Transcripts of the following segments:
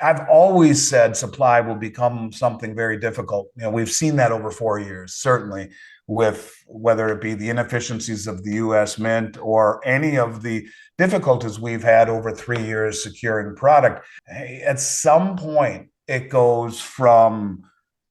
I've always said supply will become something very difficult. We've seen that over 4 years, certainly, with whether it be the inefficiencies of the U.S. Mint or any of the difficulties we've had over 3 years securing product. At some point, it goes from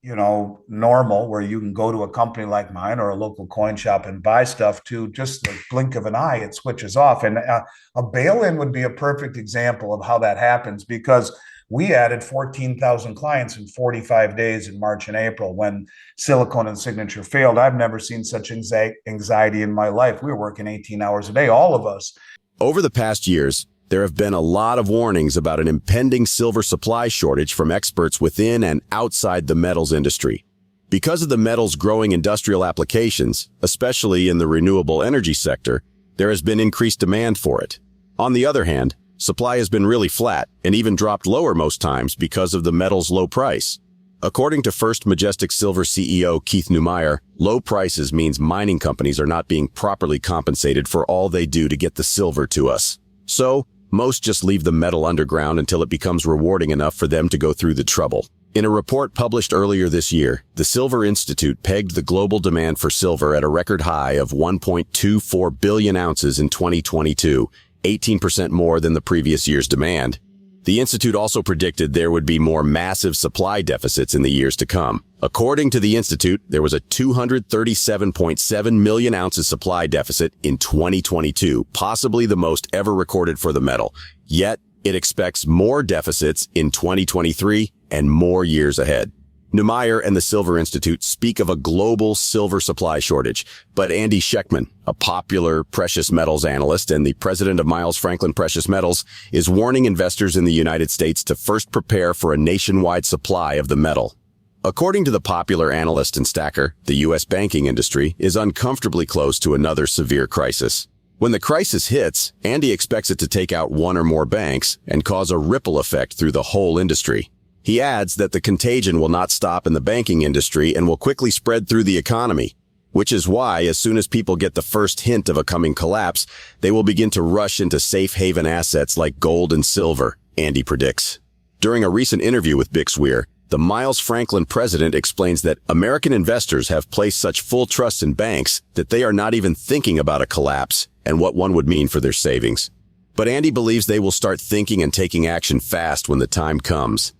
normal, where you can go to a company like mine or a local coin shop and buy stuff, to just the blink of an eye, it switches off. And a bail-in would be a perfect example of how that happens, because we added 14,000 clients in 45 days in March and April when Silicon and Signature failed. I've never seen such anxiety in my life. We were working 18 hours a day, all of us. Over the past years, there have been a lot of warnings about an impending silver supply shortage from experts within and outside the metals industry. Because of the metal's growing industrial applications, especially in the renewable energy sector, there has been increased demand for it. On the other hand, supply has been really flat and even dropped lower most times because of the metal's low price. According to First Majestic Silver CEO Keith Neumeyer, low prices means mining companies are not being properly compensated for all they do to get the silver to us. So, most just leave the metal underground until it becomes rewarding enough for them to go through the trouble. In a report published earlier this year, the Silver Institute pegged the global demand for silver at a record high of 1.24 billion ounces in 2022, 18% more than the previous year's demand. The Institute also predicted there would be more massive supply deficits in the years to come. According to the Institute, there was a 237.7 million ounces supply deficit in 2022, possibly the most ever recorded for the metal. Yet, it expects more deficits in 2023 and more years ahead. Neumeyer and the Silver Institute speak of a global silver supply shortage, but Andy Schectman, a popular precious metals analyst and the president of Miles Franklin Precious Metals, is warning investors in the United States to first prepare for a nationwide supply of the metal. According to the popular analyst and stacker, the U.S. banking industry is uncomfortably close to another severe crisis. When the crisis hits, Andy expects it to take out one or more banks and cause a ripple effect through the whole industry. He adds that the contagion will not stop in the banking industry and will quickly spread through the economy, which is why, as soon as people get the first hint of a coming collapse, they will begin to rush into safe haven assets like gold and silver, Andy predicts. During a recent interview with Bixweir, the Miles Franklin president explains that American investors have placed such full trust in banks that they are not even thinking about a collapse and what one would mean for their savings. But Andy believes they will start thinking and taking action fast when the time comes.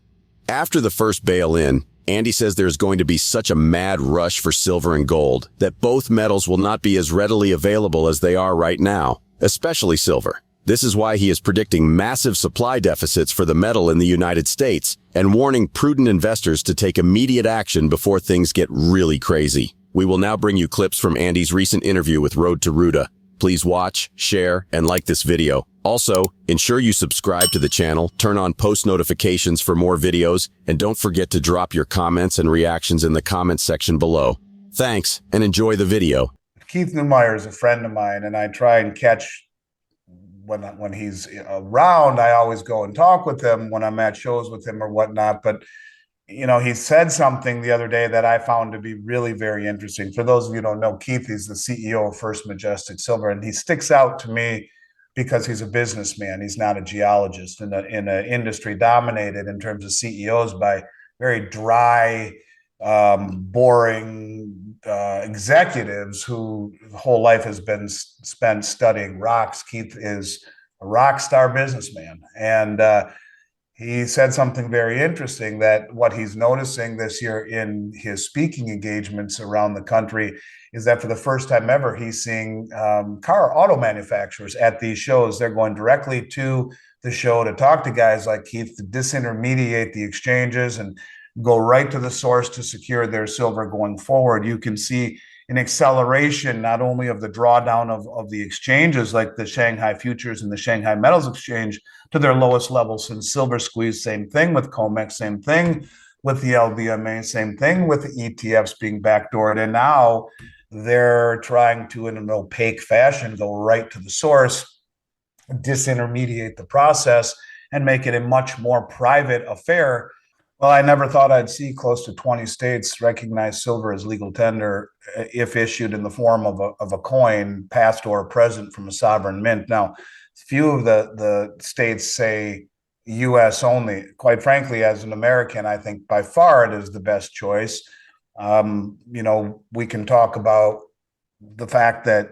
After the first bail-in, Andy says there's going to be such a mad rush for silver and gold that both metals will not be as readily available as they are right now, especially silver. This is why he is predicting massive supply deficits for the metal in the United States and warning prudent investors to take immediate action before things get really crazy. We will now bring you clips from Andy's recent interview with Road to Ruta. Please watch, share, and like this video. Also, ensure you subscribe to the channel, turn on post notifications for more videos, and don't forget to drop your comments and reactions in the comments section below. Thanks, and enjoy the video. Keith Neumeyer is a friend of mine, and I try and catch when he's around. I always go and talk with him when I'm at shows with him or whatnot. But he said something the other day that I found to be really very interesting. For those of you who don't know, Keith is the CEO of First Majestic Silver, and he sticks out to me because he's a businessman. He's not a geologist in an industry dominated in terms of CEOs by very dry, boring executives whose whole life has been spent studying rocks. Keith is a rock star businessman, and he said something very interesting, that what he's noticing this year in his speaking engagements around the country is that for the first time ever, he's seeing auto manufacturers at these shows. They're going directly to the show to talk to guys like Keith, to disintermediate the exchanges and go right to the source to secure their silver going forward. You can see an acceleration not only of the drawdown of the exchanges like the Shanghai Futures and the Shanghai Metals Exchange to their lowest level since silver squeeze. Same thing with COMEX, same thing with the LBMA, same thing with the ETFs being backdoored. And now they're trying to, in an opaque fashion, go right to the source, disintermediate the process, and make it a much more private affair. Well, I never thought I'd see close to 20 states recognize silver as legal tender if issued in the form of a coin, past or present, from a sovereign mint. Now, few of the states say US only. Quite frankly, as an American, I think by far it is the best choice. We can talk about the fact that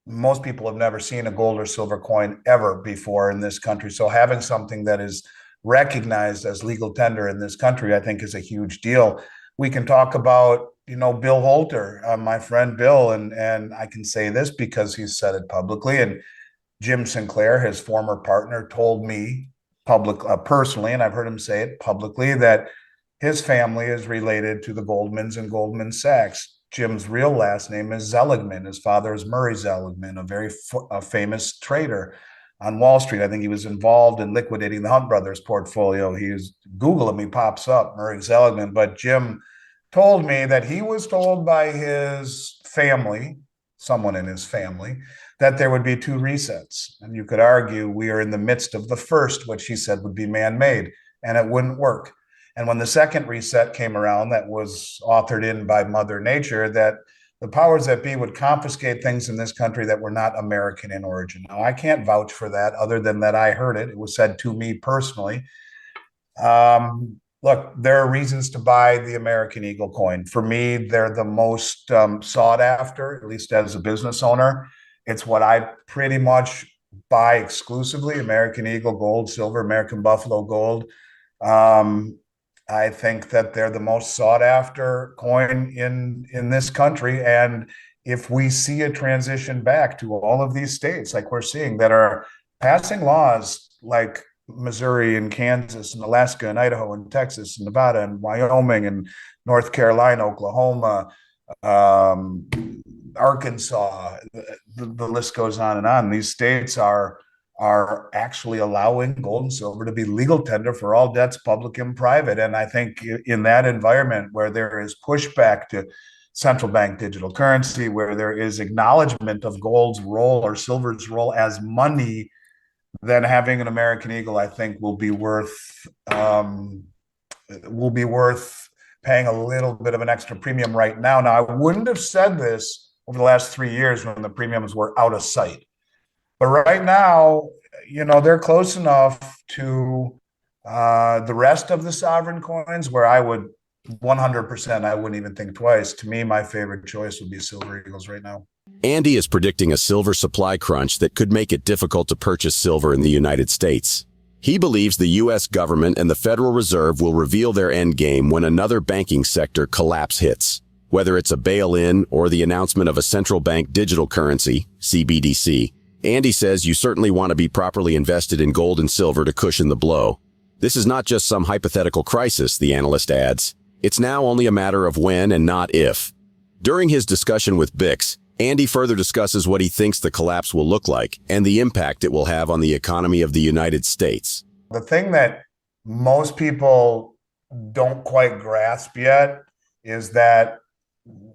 most people have never seen a gold or silver coin ever before in this country. So having something that is recognized as legal tender in this country, I think, is a huge deal. We can talk about, Bill Holter, my friend Bill, and I can say this because he's said it publicly. And Jim Sinclair, his former partner, told me personally, and I've heard him say it publicly, that his family is related to the Goldmans and Goldman Sachs. Jim's real last name is Seligman. His father is Murray Seligman, a very famous trader on Wall Street. I think he was involved in liquidating the Hunt Brothers portfolio. Google him, he pops up, Murray Seligman. But Jim told me that he was told by his family, someone in his family, that there would be two resets. And you could argue we are in the midst of the first, which he said would be man-made, and it wouldn't work. And when the second reset came around, that was authored in by Mother Nature, that the powers that be would confiscate things in this country that were not American in origin. Now, I can't vouch for that other than that I heard it. It was said to me personally. Look, there are reasons to buy the American Eagle coin. For me, they're the most sought after, at least as a business owner. It's what I pretty much buy exclusively: American Eagle gold, silver, American Buffalo gold. I think that they're the most sought after coin in this country. And if we see a transition back to all of these states, like we're seeing, that are passing laws like Missouri and Kansas and Alaska and Idaho and Texas and Nevada and Wyoming and North Carolina, Oklahoma, um, Arkansas, the list goes on and on. These states are actually allowing gold and silver to be legal tender for all debts, public and private. And I think in that environment where there is pushback to central bank digital currency, where there is acknowledgement of gold's role or silver's role as money, then having an American Eagle, I think, will be worth paying a little bit of an extra premium right now. Now, I wouldn't have said this over the last 3 years when the premiums were out of sight. But right now, they're close enough to the rest of the sovereign coins where I would 100%, I wouldn't even think twice. To me, my favorite choice would be Silver Eagles right now. Andy is predicting a silver supply crunch that could make it difficult to purchase silver in the United States. He believes the U.S. government and the Federal Reserve will reveal their endgame when another banking sector collapse hits. Whether it's a bail-in or the announcement of a central bank digital currency, CBDC, Andy says you certainly want to be properly invested in gold and silver to cushion the blow. This is not just some hypothetical crisis, the analyst adds. It's now only a matter of when and not if. During his discussion with Bix, Andy further discusses what he thinks the collapse will look like and the impact it will have on the economy of the United States. The thing that most people don't quite grasp yet is that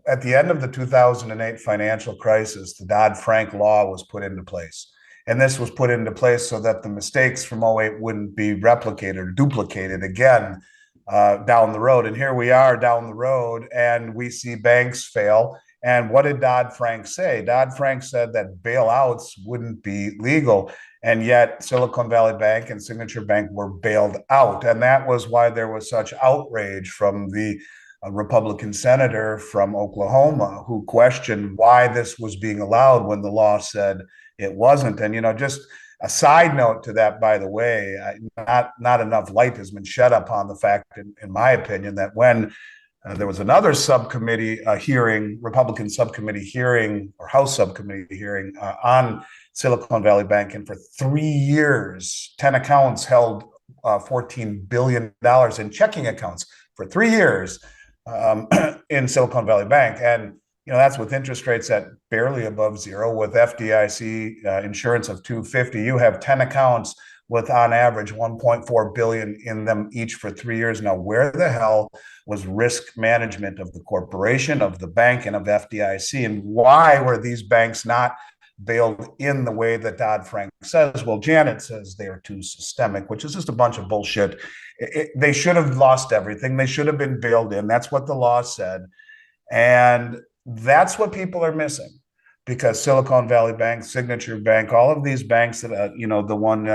at the end of the 2008 financial crisis, the Dodd-Frank law was put into place. And this was put into place so that the mistakes from '08 wouldn't be replicated or duplicated again down the road. And here we are down the road, and we see banks fail. And what did Dodd-Frank say? Dodd-Frank said that bailouts wouldn't be legal. And yet Silicon Valley Bank and Signature Bank were bailed out. And that was why there was such outrage from the Republican senator from Oklahoma who questioned why this was being allowed when the law said it wasn't. And, just a side note to that, by the way, not enough light has been shed upon the fact, in my opinion, that when there was another subcommittee hearing, Republican subcommittee hearing or House subcommittee hearing on Silicon Valley Bank, and for 3 years, 10 accounts held $14 billion in checking accounts for 3 years in Silicon Valley Bank. And, that's with interest rates at barely above zero, with FDIC insurance of $250. You have 10 accounts with on average 1.4 billion in them each for 3 years. Now, where the hell was risk management of the corporation, of the bank, and of FDIC? And why were these banks not bailed in the way that Dodd-Frank says? Well, Janet says they are too systemic, which is just a bunch of bullshit. They should have lost everything. They should have been bailed in. That's what the law said. And that's what people are missing. because Silicon Valley Bank, Signature Bank, all of these banks that, the one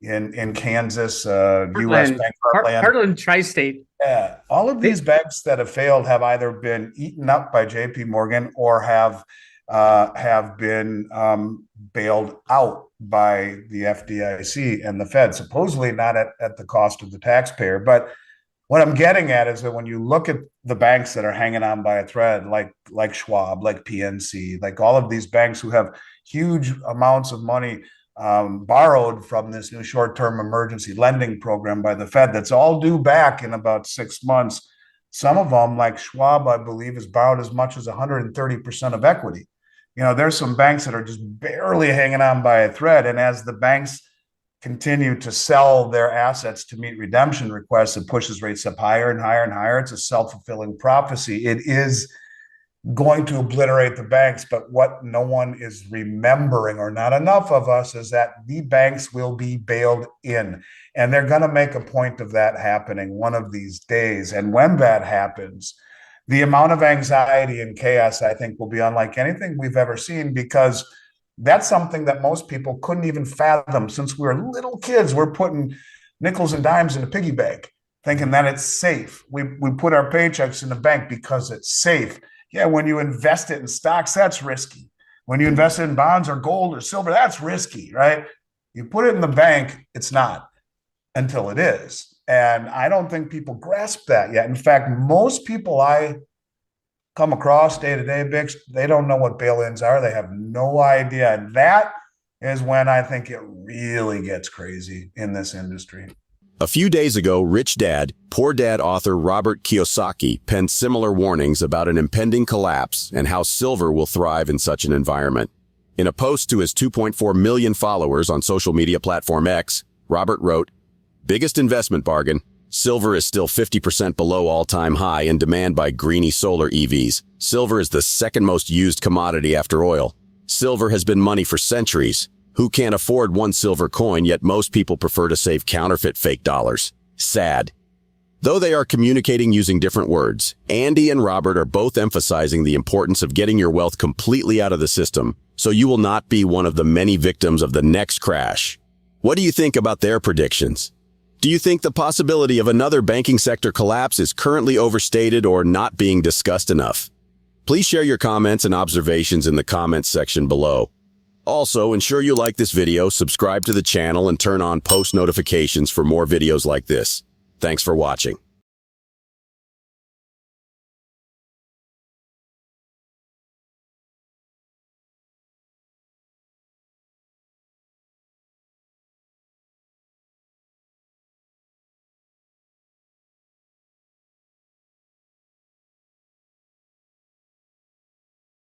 in Kansas, U.S. Heartland, Bank, Heartland, Heartland Tri-State. yeah, all of these They, banks that have failed have either been eaten up by J.P. Morgan or have been bailed out by the FDIC and the Fed, supposedly not at the cost of the taxpayer. But what I'm getting at is that when you look at the banks that are hanging on by a thread, like Schwab, like PNC, like all of these banks who have huge amounts of money borrowed from this new short-term emergency lending program by the Fed that's all due back in about 6 months. Some of them, like Schwab, I believe, has borrowed as much as 130% of equity. There's some banks that are just barely hanging on by a thread. And as the banks continue to sell their assets to meet redemption requests, it pushes rates up higher and higher and higher. It's a self-fulfilling prophecy. It is going to obliterate the banks, but what no one is remembering, or not enough of us, is that the banks will be bailed in, and they're going to make a point of that happening one of these days. And when that happens, the amount of anxiety and chaos, I think, will be unlike anything we've ever seen, because that's something that most people couldn't even fathom. Since we were little kids, we're putting nickels and dimes in a piggy bank, thinking that it's safe. We put our paychecks in the bank because it's safe. Yeah, when you invest it in stocks, that's risky. When you invest it in bonds or gold or silver, that's risky, right? You put it in the bank, it's not, until it is. And I don't think people grasp that yet. In fact, most people I come across day to day, Bix, they don't know what bail-ins are. They have no idea. And that is when I think it really gets crazy in this industry. A few days ago, Rich Dad, Poor Dad author Robert Kiyosaki penned similar warnings about an impending collapse and how silver will thrive in such an environment. In a post to his 2.4 million followers on social media platform X, Robert wrote, "Biggest investment bargain. Silver is still 50% below all-time high in demand by greeny solar EVs. Silver is the second most used commodity after oil. Silver has been money for centuries. Who can't afford one silver coin, yet most people prefer to save counterfeit fake dollars? Sad." Though they are communicating using different words, Andy and Robert are both emphasizing the importance of getting your wealth completely out of the system, so you will not be one of the many victims of the next crash. What do you think about their predictions? Do you think the possibility of another banking sector collapse is currently overstated or not being discussed enough? Please share your comments and observations in the comments section below. Also, ensure you like this video, subscribe to the channel, and turn on post notifications for more videos like this. Thanks for watching.